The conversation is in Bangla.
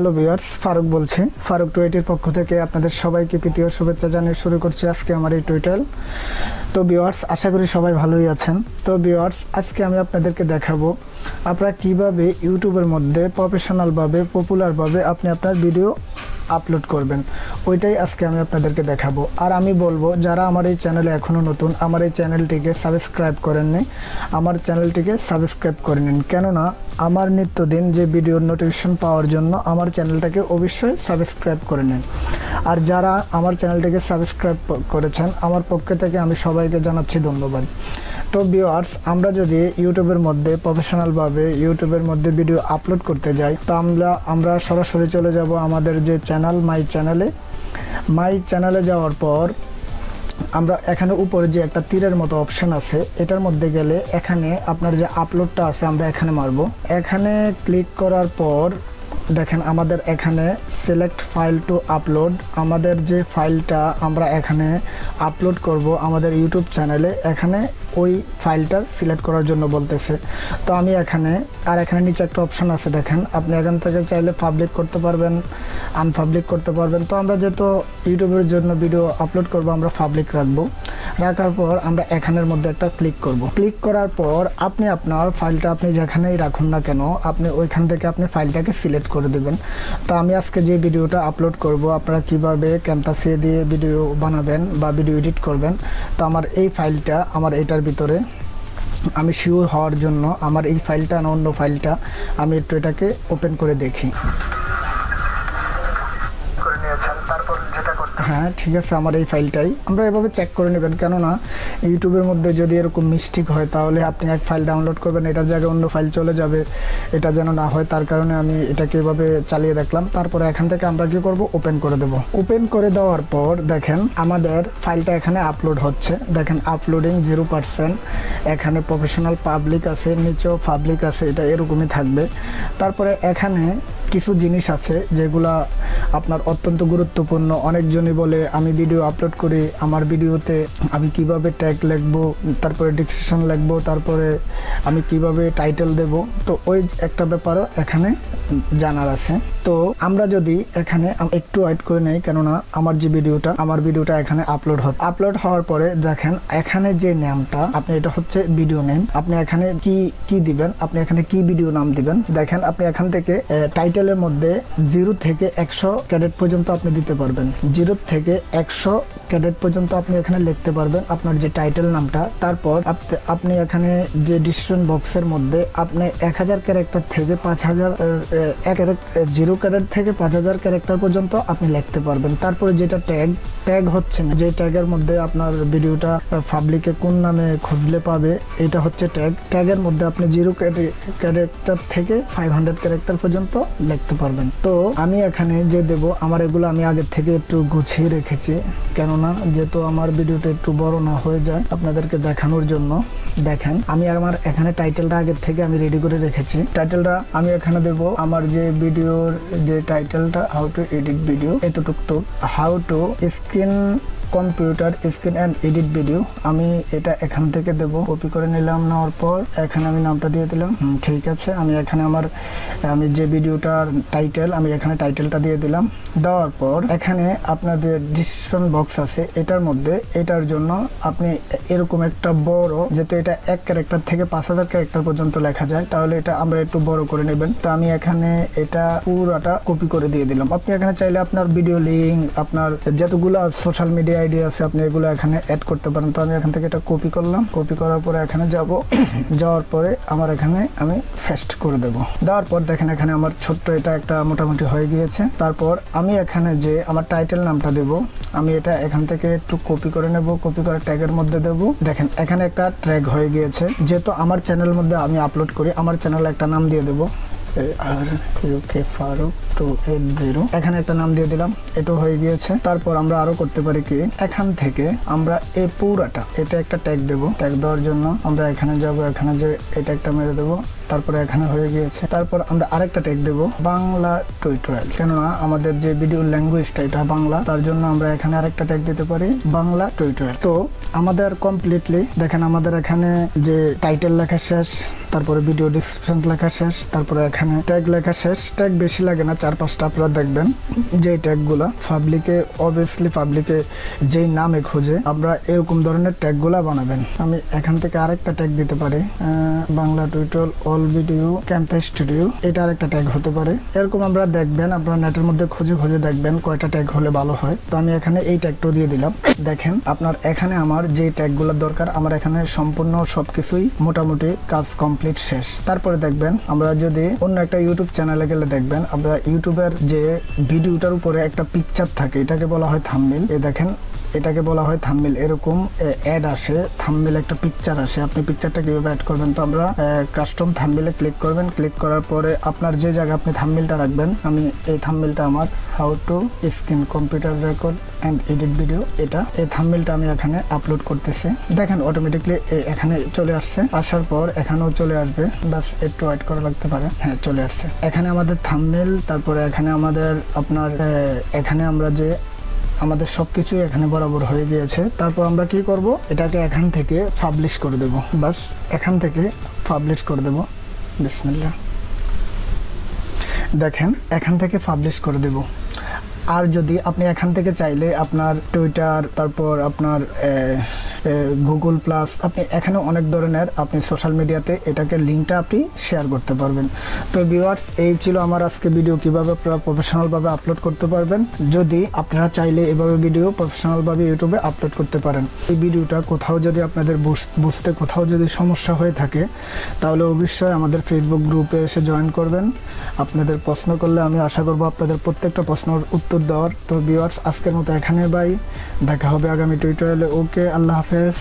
হ্যালো ভিউয়ার্স, ফারুক বলছি। ফারুক টুইটের পক্ষ থেকে আপনাদের সবাইকে প্রীতি ও শুভেচ্ছা জানিয়ে শুরু করছি আজকে আমার এই টুইটাল। তো ভিউয়ার্স, আশা করি সবাই ভালোই আছেন। তো ভিউয়ার্স, আজকে আমি আপনাদেরকে দেখাবো আপনারা কিভাবে ইউটিউবের মধ্যে প্রফেশনালভাবে পপুলারভাবে আপনি আপনার ভিডিও আপলোড করবেন, ওইটাই আজকে আমি আপনাদেরকে দেখাবো। আর আমি বলবো যারা আমার এই চ্যানেলে এখনও নতুন, আমার এই চ্যানেলটিকে সাবস্ক্রাইব করেননি, আমার চ্যানেলটিকে সাবস্ক্রাইব করে নিন। কেননা আমার নিত্যদিন যে ভিডিওর নোটিফিকেশন পাওয়ার জন্য আমার চ্যানেলটাকে অবশ্যই সাবস্ক্রাইব করে নিন। আর যারা আমার চ্যানেলটিকে সাবস্ক্রাইব করেছেন, আমার পক্ষ থেকে আমি সবাইকে জানাচ্ছি ধন্যবাদ। তো ভিউয়ার্স, আমরা যদি ইউটিউবের মধ্যে প্রফেশনালভাবে ইউটিউবের মধ্যে ভিডিও আপলোড করতে যাই, তো আমরা সরাসরি চলে যাব আমাদের যে চ্যানেল মাই চ্যানেলে যাওয়ার পর আমরা এখানে উপরে যে একটা তীরের মতো অপশন আছে, এটার মধ্যে গেলে এখানে আপনার যে আপলোডটা আছে আমরা এখানে মারবো। এখানে ক্লিক করার পর দেখেন আমাদের এখানে সিলেক্ট ফাইল টু আপলোড, আমাদের যে ফাইলটা আমরা এখানে আপলোড করব আমাদের ইউটিউব চ্যানেলে, এখানে ওই ফাইলটা সিলেক্ট করার জন্য বলতেছে। তো আমি এখানে নিচে একটা অপশন আছে দেখেন, আপনি এখান থেকে চাইলে পাবলিক করতে পারবেন, আনপাবলিক করতে পারবেন। তো আমরা যেহেতু ইউটিউবের জন্য ভিডিও আপলোড করব, আমরা পাবলিক রাখার পর আমরা এখানের মধ্যে একটা ক্লিক করব। ক্লিক করার পর আপনি আপনার ফাইলটা আপনি যেখানেই রাখুন না কেন, আপনি ওইখান থেকে আপনি ফাইলটাকে সিলেক্ট করে দেবেন। তো আমি আজকে যে ভিডিওটা আপলোড করব, আপনারা কিভাবে ক্যানভাসে দিয়ে ভিডিও বানাবেন বা ভিডিও এডিট করবেন, তো আমার এই ফাইলটা আমার এটার ভিতরে আমি শিওর হওয়ার জন্য আমার এই ফাইলটা না অন্য ফাইলটা আমি একটু এটাকে ওপেন করে দেখি। হ্যাঁ, ঠিক আছে, আমার এই ফাইলটাই আমরা এভাবে চেক করে নেবেন। কেননা ইউটিউবের মধ্যে যদি এরকম মিস্টেক হয়, তাহলে আপনি এক ফাইল ডাউনলোড করবেন, এটার জায়গায় অন্য ফাইল চলে যাবে, এটা যেন না হয় তার কারণে আমি এটাকে এভাবে চালিয়ে দেখলাম। তারপরে এখান থেকে আমরা কি করব, ওপেন করে দেব। ওপেন করে দেওয়ার পর দেখেন আমাদের ফাইলটা এখানে আপলোড হচ্ছে। দেখেন আপলোডিং 0%, এখানে প্রফেশনাল পাবলিক আছে, নিচেও পাবলিক আছে, এটা এরকমই থাকবে। তারপরে এখানে কিছু জিনিস আছে যেগুলা আপনার অত্যন্ত গুরুত্বপূর্ণ। অনেকজনই বলে আমি ভিডিও আপলোড করি, আমার ভিডিওতে আমি কিভাবে ট্যাগ লিখবো, তারপরে ডিসক্রিপশন লিখবো, তারপরে আমি কিভাবে টাইটেল দেব। তো ওই একটা ব্যাপারও এখানে জানার আছে। তো আমরা যদি এখানে একটু ওয়েট করে নেই, কেননা আমার ভিডিওটা এখানে আপলোড হওয়ার পরে দেখেন এখানে যে নামটা আপনি, এটা হচ্ছে ভিডিও নেম। আপনি এখানে কি দিবেন, আপনি এখানে কি ভিডিও নাম দিবেন। দেখেন আপনি এখান থেকে টাইটেলের মধ্যে 0 থেকে 100 ক্যারেক্টার পর্যন্ত আপনি দিতে পারবেন। 0 থেকে 100 ক্যারেক্টার পর্যন্ত আপনি এখানে লিখতে পারবেন আপনার যে টাইটেল নামটা। তারপর আপনি এখানে যে ডিসক্রিপশন বক্সের মধ্যে আপনি 1000 ক্যারেক্টার থেকে 5000 0 ক্যারেক্টার থেকে 5000 ক্যারেক্টার পর্যন্ত আপনি লিখতে পারবেন। তারপরে যেটা ট্যাগ হচ্ছে না, যে ট্যাগের মধ্যে আপনার ভিডিওটা পাবলিকে কোন নামে খুঁজলে পাবে, এটা হচ্ছে ট্যাগের মধ্যে আপনি 0 ক্যারেক্টার থেকে 500 ক্যারেক্টার পর্যন্ত লিখতে পারবেন। তো আমি এখানে যে দেব, আমার এগুলো আমি আগের থেকে একটু গুছিয়ে রেখেছি, কেননা যেহেতু আমার ভিডিওটা একটু বড় না হয়ে যায় আপনাদেরকে দেখানোর জন্য। দেখেন আমি আমার এখানে টাইটেলটা আগের থেকে আমি রেডি করে রেখেছি। টাইটেলটা আমি এখানে দেব আমার যে ভিডিওর যে টাইটেলটা, হাউ টু এডিট ভিডিও, এতটুকু how to computer screen and edit video. আমি এটা এখান থেকে দেব, কপি করে নিলাম। নেওয়ার পর এখানে আমি নামটা দিয়ে দিলাম। ঠিক আছে, আমি এখানে আমি যে ভিডিওটার টাইটেল, আমি এখানে টাইটেলটা দিয়ে দিলাম। দেওয়ার পর এখানে আপনার যে ডিসক্রিপশন বক্স আছে, এটার মধ্যে এটার জন্য আপনি এরকম একটা বড়, যেহেতু এটা 1 ক্যারেক্টার থেকে 5000 ক্যারেক্টার পর্যন্ত লেখা যায়, তাহলে এটা আমরা একটু বড় করে নেবেন। তো আমি এখানে এটা পুরোটা কপি করে দিয়ে দিলাম। আপনি এখানে চাইলে আপনার ভিডিও লিঙ্ক, আপনার যতগুলো সোশ্যাল মিডিয়া আইডি আছে, আপনি এগুলো এখানে অ্যাড করতে পারেন। তো আমি এখান থেকে এটা কপি করলাম। কপি করার পরে এখানে যাওয়ার পরে আমার এখানে আমি পেস্ট করে দেব। দেওয়ার পর দেখেন এখানে আমার ছোট্ট এটা একটা মোটামুটি হয়ে গিয়েছে। তারপর আমি এখানে যে আমার টাইটেল নামটা দেব, আমি এটা এখান থেকে একটু কপি করে নেব। কপি করে ট্যাগের মধ্যে দেব। দেখেন এখানে একটা ট্যাগ হয়ে গিয়েছে। যেহেতু আমার চ্যানেলের মধ্যে আমি আপলোড করি, আমার চ্যানেলে একটা নাম দিয়ে দেব, ফারুক 280। এখানে একটা নাম দিয়ে দিলাম, এটা হয়ে গিয়েছে। তারপর আমরা আরো করতে পারি কি, এখান থেকে আমরা এটা একটা ট্যাগ দেব। ট্যাগ দেওয়ার জন্য আমরা এখানে যাব, এখানে যে এটা একটা মেরে দেবো, তারপরে এখানে হয়ে গিয়েছে। তারপর আমরা আরেকটা ট্যাগ দেব বাংলা টিউটোরিয়াল, কেননা আমাদের যে ভিডিও ল্যাঙ্গুয়েজটা এটা বাংলা, তার জন্য আমরা এখানে আরেকটা ট্যাগ দিতে পারি বাংলা টিউটোরিয়াল। তো আমাদের কমপ্লিটলি দেখেন আমাদের এখানে যে টাইটেল লেখা শেষ, তারপরে ভিডিও ডিসক্রিপশন লেখা শেষ, তারপরে এখানে ট্যাগ লেখা শেষ। ট্যাগ বেশি লাগে না, 4-5টা আপনারা দেখবেন। যে ট্যাগগুলা পাবলিকে অবভিয়াসলি পাবলিকে যেই নামে খোঁজে আমরা এরকম ধরনের ট্যাগগুলা বানাবেন। আমি এখান থেকে আরেকটা ট্যাগ দিতে পারি Bangla tutorial all video campus studio, এটা আরেকটা ট্যাগ হতে পারে। এরকম আমরা দেখবেন, আপনারা নেটের মধ্যে খুঁজে খুঁজে দেখবেন কয়টা ট্যাগ হলে ভালো হয়। তো আমি এখানে এই ট্যাগটাও দিয়ে দিলাম। দেখেন আপনার এখানে আমার যে ট্যাগগুলোর দরকার, আমার এখানে সম্পূর্ণ সবকিছুই মোটামুটি কাজ কমপ্লিট শেষ। তারপরে দেখবেন আমরা যদি অন্য একটা ইউটিউব চ্যানেলে গেলে দেখবেন আমরা ইউটিউবের যে ভিডিওটার উপরে একটা পিকচার থাকে, এটাকে বলা হয় থাম্বনেল। এই দেখেন এটাকে বলা হয় থাম্বনেল। এরকম অ্যাড আসে, থাম্বনেল একটা পিকচার আসে। আপনি পিকচারটা কিভাবে অ্যাড করবেন, তো আমরা কাস্টম থাম্বনেলে ক্লিক করবেন। ক্লিক করার পরে আপনার যে জায়গায় আপনি থাম্বনেলটা রাখবেন, আমি এই থাম্বনেলটা আমার how to screen computer record and edit video, এটা এই থাম্বনেলটা আমি এখানে আপলোড করতেছি। দেখেন অটোমেটিকলি এখানে চলে আসছে। আসার পর এখানেও চলে আসবে, বাস একটু ওয়েট করা লাগতে পারে। হ্যাঁ চলে আসছে। এখানে আমাদের থাম্বনেল, তারপরে এখানে আমাদের আপনার এখানে আমরা যে আমাদের সবকিছু এখানে বরাবর হয়ে গিয়েছে। তারপর আমরা কি করব, এটাকে এখান থেকে পাবলিশ করে দেব। বাস এখান থেকে পাবলিশ করে দেব। বিসমিল্লাহ। দেখেন এখান থেকে পাবলিশ করে দেব। আর যদি আপনি এখান থেকে চাইলে আপনার টুইটার, তারপর আপনার গুগল প্লাস, আপনি এখানে অনেক ধরনের আপনি সোশ্যাল মিডিয়াতে এটাকে লিঙ্কটা আপনি শেয়ার করতে পারবেন। তো ভিউয়ার্স, এই ছিল আমার আজকে ভিডিও, কিভাবে আপনারা প্রফেশনালভাবে আপলোড করতে পারবেন। যদি আপনারা চাইলে এভাবে ভিডিও প্রফেশনালভাবে ইউটিউবে আপলোড করতে পারেন। এই ভিডিওটা কোথাও যদি আপনাদের বুঝতে কোথাও যদি সমস্যা হয়ে থাকে, তাহলে অবশ্যই আমাদের ফেসবুক গ্রুপে এসে জয়েন করবেন। আপনাদের প্রশ্ন করলে আমি আশা করব আপনাদের প্রত্যেকটা প্রশ্নের উত্তর দেওয়ার। তো ভিউয়ার্স, আজকের মতো এখানে বাই, দেখা হবে আগামী টিউটোরিয়ালে। ওকে, আল্লাহ হাফেজ।